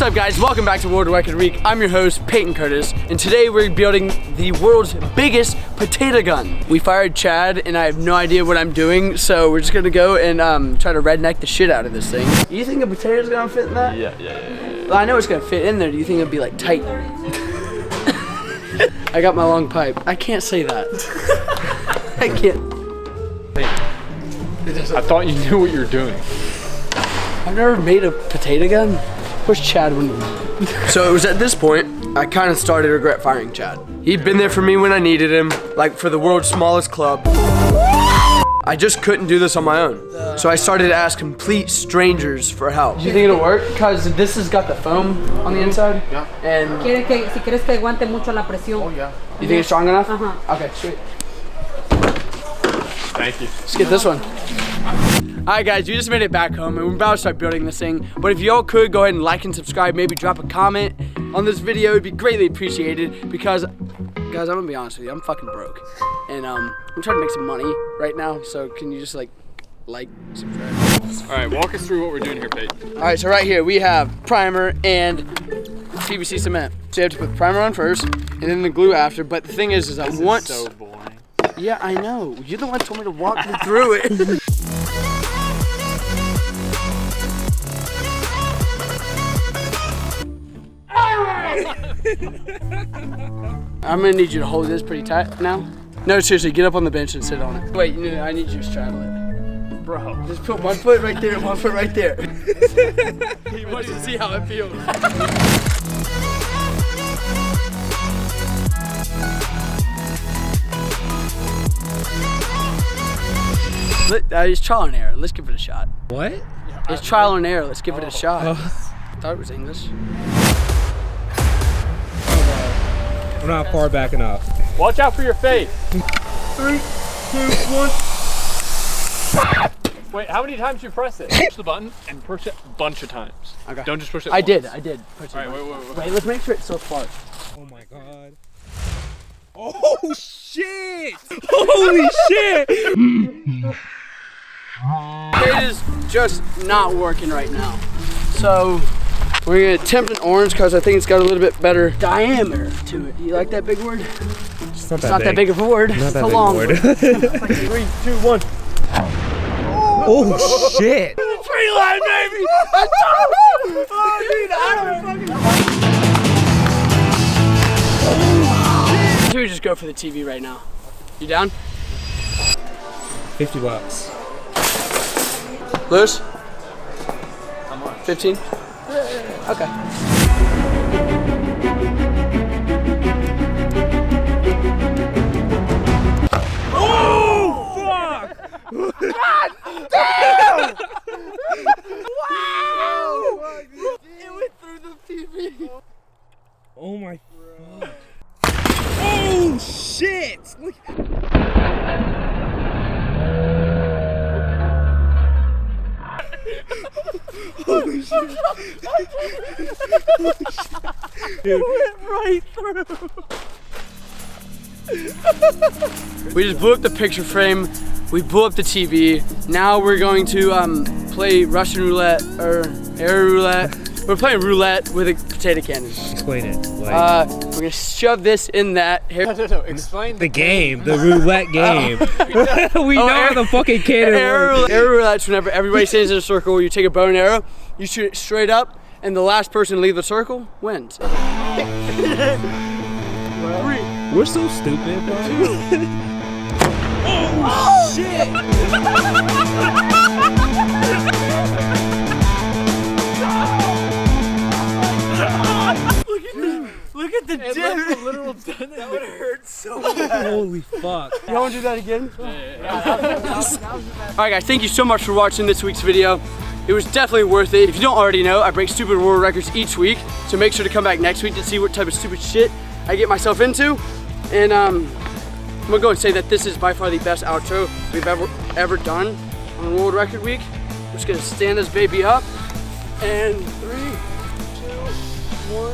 up, guys? Welcome back to World Record Week. I'm your host, Peyton Curtis, and today we're building the world's biggest potato gun. We fired Chad, and I have no idea what I'm doing, so we're just gonna go and try to redneck the shit out of this thing. You think a potato's gonna fit in that? Yeah. Well, I know it's gonna fit in there. Do you think it'll be like tight? I got my long pipe. I can't say that. I can't. I thought you knew what you were doing. I've never made a potato gun. Where's Chad when? So it was at this point I kind of started to regret firing Chad. He'd been there for me when I needed him, like for the world's smallest club. I just couldn't do this on my own. So I started to ask complete strangers for help. Do you think it'll work? Cause this has got the foam on the inside. Yeah. And si quieres que aguante mucho la presión. Oh yeah. You think it's strong enough? Okay, sweet. Thank you. Let's get this one. Alright guys, we just made it back home and we're about to start building this thing. But if y'all could go ahead and like and subscribe, maybe drop a comment on this video, it'd be greatly appreciated because, guys, I'm gonna be honest with you, I'm fucking broke. And I'm trying to make some money right now, so can you just like, subscribe. Alright, walk us through what we're doing here, Peyton. Alright, so right here we have primer and PVC cement. So you have to put the primer on first and then the glue after, but the thing is that once... so boring. Yeah, I know. You're the one who told me to walk me through it. I'm gonna need you to hold this pretty tight now. No, seriously, get up on the bench and sit on it. Wait, no, I need you to straddle it. Bro. Just put one foot right there, one foot right there. He wants to see how it feels. It's trial and error. Let's give it a shot. What? It's trial and error. Let's give it a shot. I thought it was English. I'm not far back enough. Watch out for your face. 3, 2, 1. Wait, how many times you press it? Push the button and push it a bunch of times. Okay. Don't just push it I once. did. Push it. All right, Wait, let's make sure it's so far. Oh my god. Oh shit! Holy shit! It is just not working right now. So we're gonna attempt an orange because I think it's got a little bit better diameter to it. You like that big word? It's not Not that big of a word. Not it's that a big long word. word. 3, 2, 1. Oh shit! Tree line, baby! Oh, dude, I don't fucking. Should we just go for the TV right now? You down? $50. Lewis? 15? Okay. Oh fuck! God damn! Wow! It went through the TV. Oh my god. Oh shit! Look. Holy shit. It went right through. We just blew up the picture frame. We blew up the TV. Now we're going to play Russian roulette or air roulette. We're playing roulette with a potato cannon. Explain it. We're gonna shove this in that. Here. No. Explain The game, the roulette game. We know how the fucking cannon works. Air roulette's whenever everybody stands in a circle, you take a bow and arrow, you shoot it straight up, and the last person to leave the circle wins. We're so stupid, bro. Oh shit! Look at the dip. a literal dent. That would hurt so bad. Holy fuck. You want to do that again? Alright guys, thank you so much for watching this week's video. It was definitely worth it. If you don't already know, I break stupid world records each week, so make sure to come back next week to see what type of stupid shit I get myself into. And I'm gonna go and say that this is by far the best outro we've ever done on World Record Week. We're just gonna stand this baby up, and 3, 2, 1.